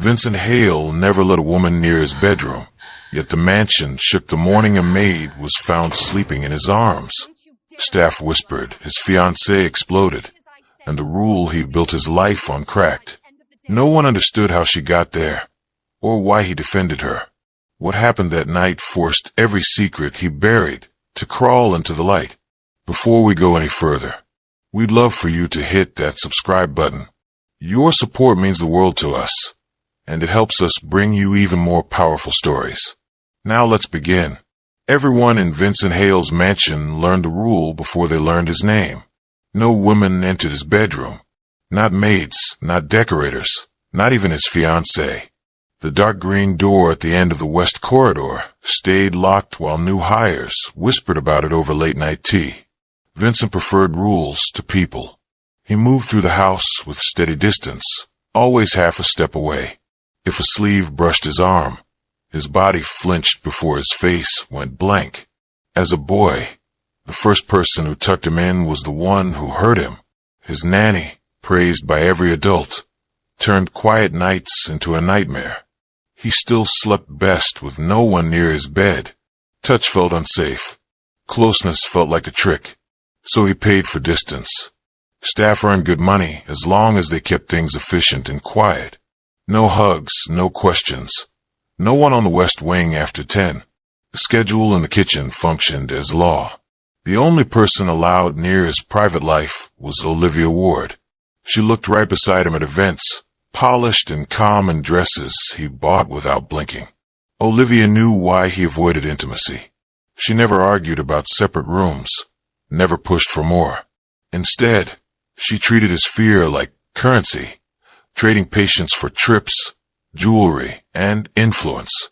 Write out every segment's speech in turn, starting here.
Vincent Hale never let a woman near his bedroom, yet the mansion shook the morning a maid was found sleeping in his arms. Staff whispered, his fiancée exploded, and the rule he built his life on cracked. No one understood how she got there, or why he defended her. What happened that night forced every secret he buried to crawl into the light. Before we go any further, we'd love for you to hit that subscribe button. Your support means the world to us, and it helps us bring you even more powerful stories. Now let's begin. Everyone in Vincent Hale's mansion learned the rule before they learned his name. No women entered his bedroom. Not maids, not decorators, not even his fiancée. The dark green door at the end of the west corridor stayed locked while new hires whispered about it over late-night tea. Vincent preferred rules to people. He moved through the house with steady distance, always half a step away. If a sleeve brushed his arm, his body flinched before his face went blank. As a boy, the first person who tucked him in was the one who hurt him. His nanny, praised by every adult, turned quiet nights into a nightmare. He still slept best with no one near his bed. Touch felt unsafe. Closeness felt like a trick. So he paid for distance. Staff earned good money as long as they kept things efficient and quiet. No hugs, no questions. No one on the West Wing after 10. The schedule in the kitchen functioned as law. The only person allowed near his private life was Olivia Ward. She looked right beside him at events, polished and calm in dresses he bought without blinking. Olivia knew why he avoided intimacy. She never argued about separate rooms, never pushed for more. Instead, she treated his fear like currency, trading patience for trips, jewelry, and influence.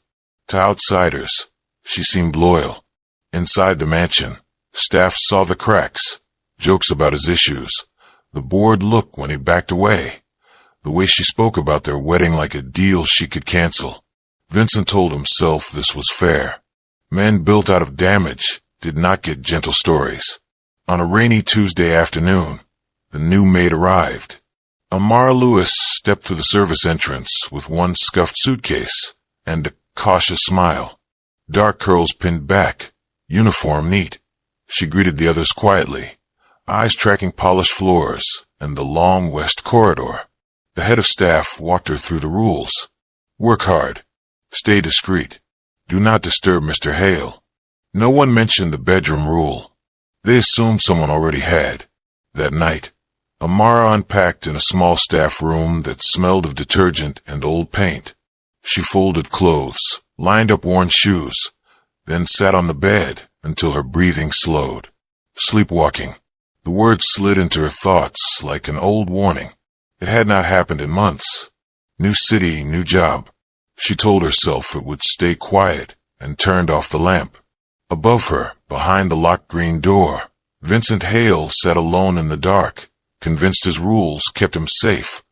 To outsiders, she seemed loyal. Inside the mansion, staff saw the cracks, jokes about his issues, the bored look when he backed away, the way she spoke about their wedding like a deal she could cancel. Vincent told himself this was fair. Men built out of damage did not get gentle stories. On a rainy Tuesday afternoon, the new maid arrived. Amara Lewis stepped through the service entrance with one scuffed suitcase and a cautious smile. Dark curls pinned back, uniform neat. She greeted the others quietly, eyes tracking polished floors and the long west corridor. The head of staff walked her through the rules. Work hard. Stay discreet. Do not disturb Mr. Hale. No one mentioned the bedroom rule. They assumed someone already had. That night, Amara unpacked in a small staff room that smelled of detergent and old paint. She folded clothes, lined up worn shoes, then sat on the bed until her breathing slowed. Sleepwalking. The word slid into her thoughts like an old warning. It had not happened in months. New city, new job. She told herself it would stay quiet and turned off the lamp. Above her, behind the locked green door, Vincent Hale sat alone in the dark, convinced his rules kept him safe,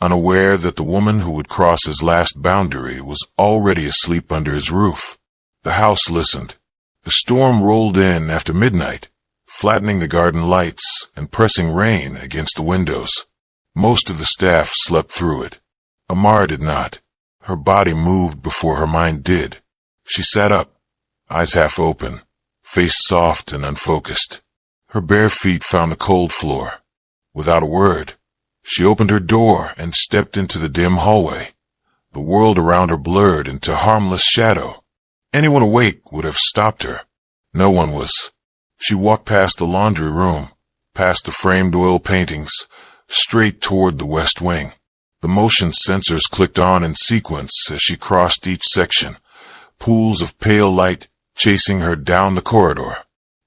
unaware that the woman who would cross his last boundary was already asleep under his roof. The house listened. The storm rolled in after midnight, flattening the garden lights and pressing rain against the windows. Most of the staff slept through it. Amara did not. Her body moved before her mind did. She sat up, eyes half open, face soft and unfocused. Her bare feet found the cold floor. Without a word, she opened her door and stepped into the dim hallway. The world around her blurred into harmless shadow. Anyone awake would have stopped her. No one was. She walked past the laundry room, past the framed oil paintings, straight toward the West Wing. The motion sensors clicked on in sequence as she crossed each section, pools of pale light chasing her down the corridor.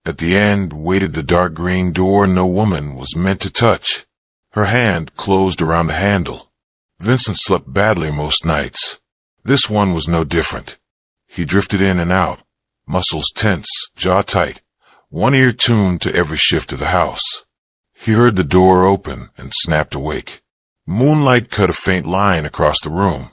At the end waited the dark green door no woman was meant to touch. Her hand closed around the handle. Vincent slept badly most nights. This one was no different. He drifted in and out, muscles tense, jaw tight, one ear tuned to every shift of the house. He heard the door open and snapped awake. Moonlight cut a faint line across the room.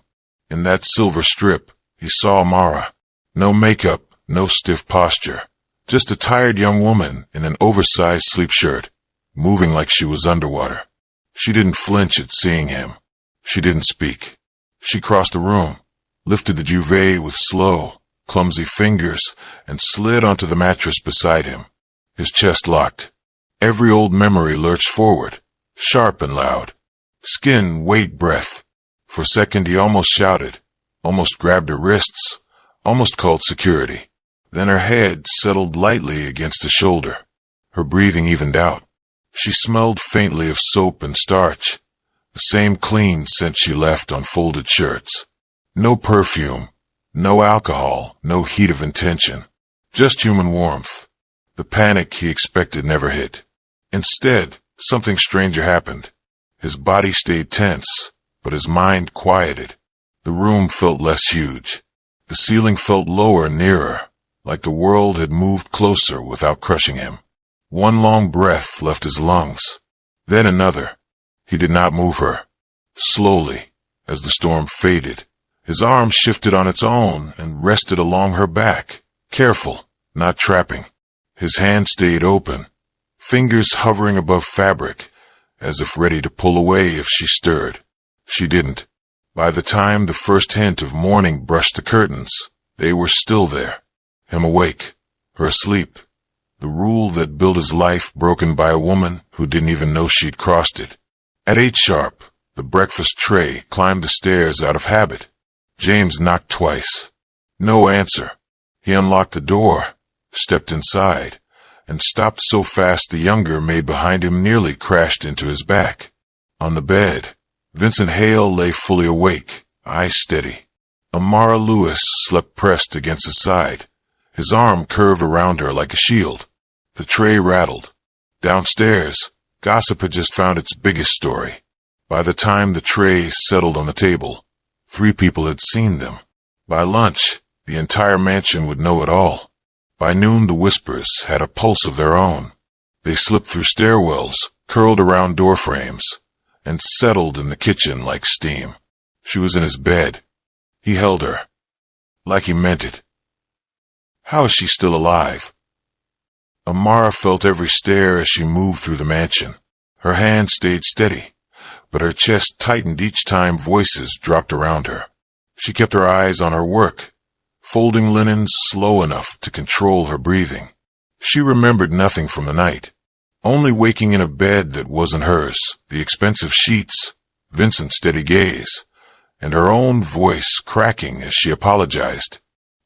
In that silver strip, he saw Amara. No makeup, no stiff posture. Just a tired young woman in an oversized sleep shirt, moving like she was underwater. She didn't flinch at seeing him. She didn't speak. She crossed the room, lifted the duvet with slow, clumsy fingers, and slid onto the mattress beside him. His chest locked. Every old memory lurched forward, sharp and loud. Skin weighed breath. For a second he almost shouted, almost grabbed her wrists, almost called security. Then her head settled lightly against his shoulder. Her breathing evened out. She smelled faintly of soap and starch, the same clean scent she left on folded shirts. No perfume, no alcohol, no heat of intention, just human warmth. The panic he expected never hit. Instead, something stranger happened. His body stayed tense, but his mind quieted. The room felt less huge. The ceiling felt lower, nearer, like the world had moved closer without crushing him. One long breath left his lungs, then another. He did not move her. Slowly, as the storm faded, his arm shifted on its own and rested along her back, careful, not trapping. His hand stayed open, fingers hovering above fabric, as if ready to pull away if she stirred. She didn't. By the time the first hint of morning brushed the curtains, they were still there. Him awake, her asleep. The rule that built his life broken by a woman who didn't even know she'd crossed it. At 8 sharp, the breakfast tray climbed the stairs out of habit. James knocked twice. No answer. He unlocked the door, stepped inside, and stopped so fast the younger maid behind him nearly crashed into his back. On the bed, Vincent Hale lay fully awake, eyes steady. Amara Lewis slept pressed against his side, his arm curved around her like a shield. The tray rattled. Downstairs, gossip had just found its biggest story. By the time the tray settled on the table, 3 people had seen them. By lunch, the entire mansion would know it all. By noon, the whispers had a pulse of their own. They slipped through stairwells, curled around doorframes, and settled in the kitchen like steam. She was in his bed. He held her. Like he meant it. How is she still alive? Amara felt every stare as she moved through the mansion. Her hand stayed steady, but her chest tightened each time voices dropped around her. She kept her eyes on her work, folding linen slow enough to control her breathing. She remembered nothing from the night, only waking in a bed that wasn't hers, the expensive sheets, Vincent's steady gaze, and her own voice cracking as she apologized.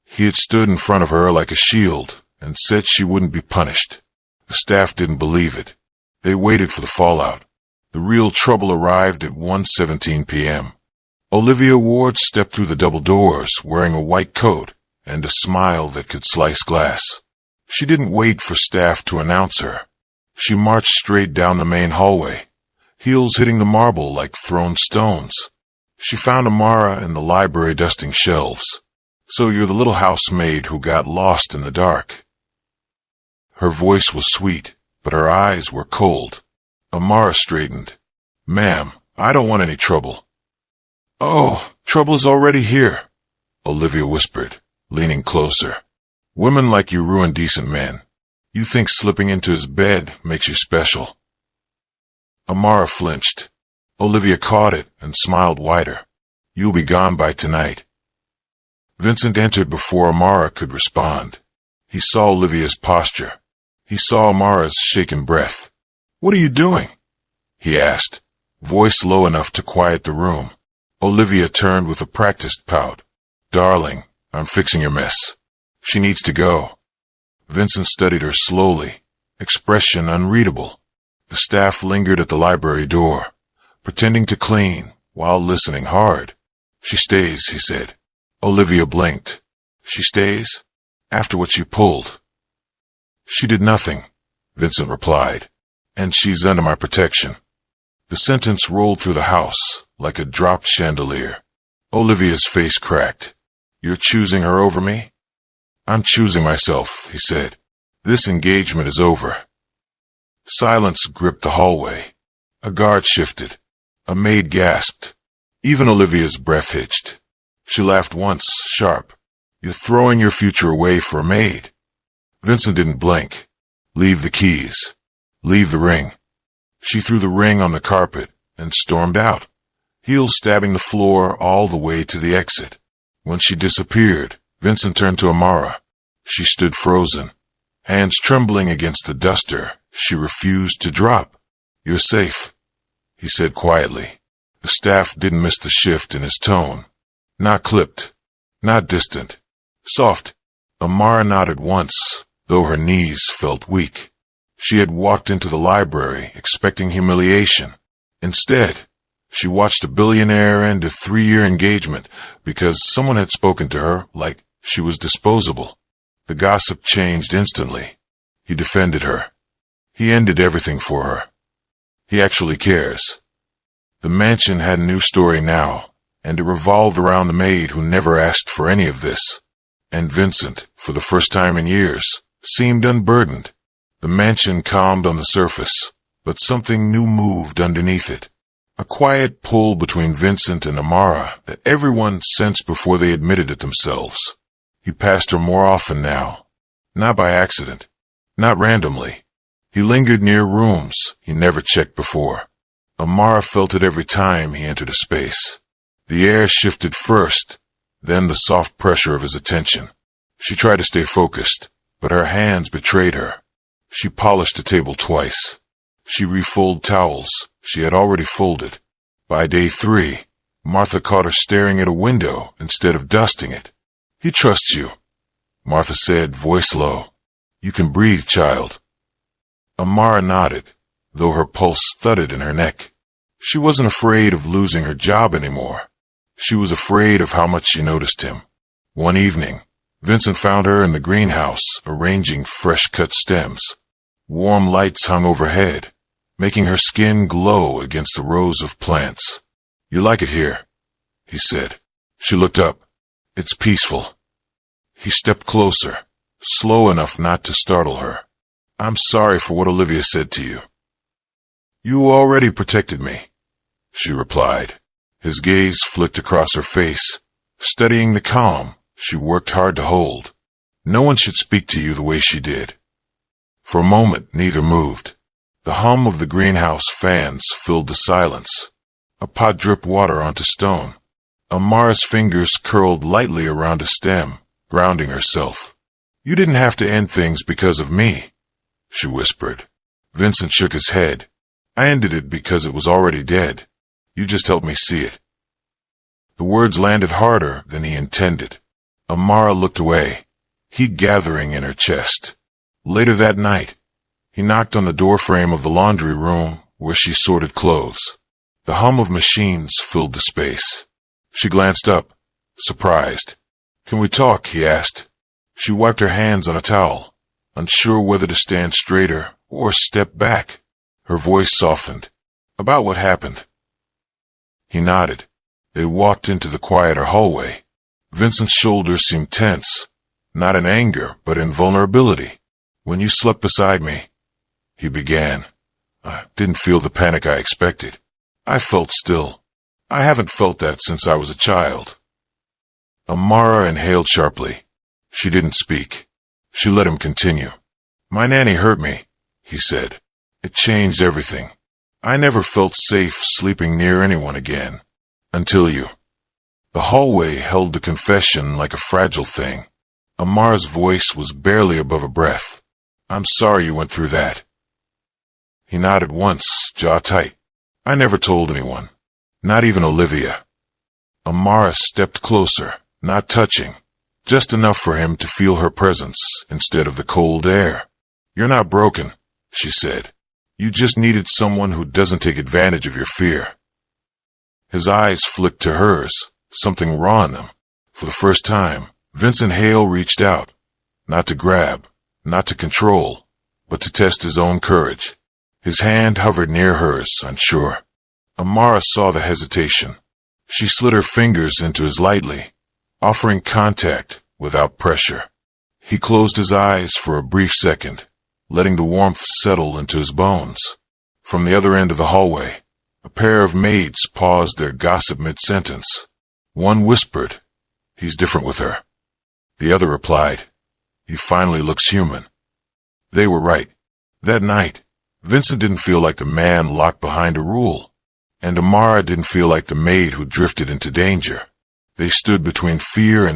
He had stood in front of her like a shield and said she wouldn't be punished. The staff didn't believe it. They waited for the fallout. The real trouble arrived at 1:17 p.m. Olivia Ward stepped through the double doors wearing a white coat and a smile that could slice glass. She didn't wait for staff to announce her. She marched straight down the main hallway, heels hitting the marble like thrown stones. She found Amara in the library dusting shelves. "So you're the little housemaid who got lost in the dark." Her voice was sweet, but her eyes were cold. Amara straightened. "Ma'am, I don't want any trouble." "Oh, trouble is already here," Olivia whispered, leaning closer. "Women like you ruin decent men. You think slipping into his bed makes you special." Amara flinched. Olivia caught it and smiled wider. "You'll be gone by tonight." Vincent entered before Amara could respond. He saw Olivia's posture. He saw Amara's shaken breath. "What are you doing?" he asked, voice low enough to quiet the room. Olivia turned with a practiced pout. "Darling, I'm fixing your mess. She needs to go." Vincent studied her slowly, expression unreadable. The staff lingered at the library door, pretending to clean while listening hard. "She stays," he said. Olivia blinked. "She stays? After what she pulled?" "She did nothing," Vincent replied, "and she's under my protection." The sentence rolled through the house like a dropped chandelier. Olivia's face cracked. "You're choosing her over me?" "I'm choosing myself," he said. "This engagement is over." Silence gripped the hallway. A guard shifted. A maid gasped. Even Olivia's breath hitched. She laughed once, sharp. "You're throwing your future away for a maid." Vincent didn't blink. "Leave the keys. Leave the ring." She threw the ring on the carpet and stormed out. heels stabbing the floor all the way to the exit. When she disappeared, Vincent turned to Amara. She stood frozen, hands trembling against the duster she refused to drop. "You're safe," he said quietly. The staff didn't miss the shift in his tone. Not clipped, not distant, soft. Amara nodded once, though her knees felt weak. She had walked into the library expecting humiliation. Instead, she watched a billionaire end a 3-year engagement because someone had spoken to her like she was disposable. The gossip changed instantly. He defended her. He ended everything for her. He actually cares. The mansion had a new story now, and it revolved around the maid who never asked for any of this. And Vincent, for the first time in years, seemed unburdened. The mansion calmed on the surface, but something new moved underneath it. A quiet pull between Vincent and Amara that everyone sensed before they admitted it themselves. He passed her more often now. Not by accident. Not randomly. He lingered near rooms he never checked before. Amara felt it every time he entered a space. The air shifted first, then the soft pressure of his attention. She tried to stay focused, but her hands betrayed her. She polished the table twice. She refolded towels she had already folded. By day 3, Martha caught her staring at a window instead of dusting it. "He trusts you," Martha said, voice low. "You can breathe, child." Amara nodded, though her pulse thudded in her neck. She wasn't afraid of losing her job anymore. She was afraid of how much she noticed him. One evening, Vincent found her in the greenhouse arranging fresh-cut stems. Warm lights hung overhead, making her skin glow against the rows of plants. "You like it here," he said. She looked up. "It's peaceful." He stepped closer, slow enough not to startle her. "I'm sorry for what Olivia said to you." "You already protected me," she replied. His gaze flicked across her face, studying the calm she worked hard to hold. "No one should speak to you the way she did." For a moment, neither moved. The hum of the greenhouse fans filled the silence. A pot dripped water onto stone. Amara's fingers curled lightly around a stem, grounding herself. "You didn't have to end things because of me," she whispered. Vincent shook his head. "I ended it because it was already dead. You just helped me see it." The words landed harder than he intended. Amara looked away, heat gathering in her chest. Later that night, he knocked on the doorframe of the laundry room where she sorted clothes. The hum of machines filled the space. She glanced up, surprised. "Can we talk?" he asked. She wiped her hands on a towel, unsure whether to stand straighter or step back. Her voice softened. "About what happened?" He nodded. They walked into the quieter hallway. Vincent's shoulders seemed tense, not in anger, but in vulnerability. "When you slept beside me," he began, "I didn't feel the panic I expected. I felt still. I haven't felt that since I was a child." Amara inhaled sharply. She didn't speak. She let him continue. "My nanny hurt me," he said. "It changed everything. I never felt safe sleeping near anyone again. Until you." The hallway held the confession like a fragile thing. Amara's voice was barely above a breath. "I'm sorry you went through that." He nodded once, jaw tight. "I never told anyone. Not even Olivia." Amara stepped closer, not touching, just enough for him to feel her presence instead of the cold air. "You're not broken," she said. "You just needed someone who doesn't take advantage of your fear." His eyes flicked to hers, something raw in them. For the first time, Vincent Hale reached out, not to grab, not to control, but to test his own courage. His hand hovered near hers, unsure. Amara saw the hesitation. She slid her fingers into his lightly, offering contact without pressure. He closed his eyes for a brief second, letting the warmth settle into his bones. From the other end of the hallway, a pair of maids paused their gossip mid-sentence. One whispered, "He's different with her." The other replied, "He finally looks human." They were right. That night, Vincent didn't feel like the man locked behind a rule. and Amara didn't feel like the maid who drifted into danger. They stood between fear and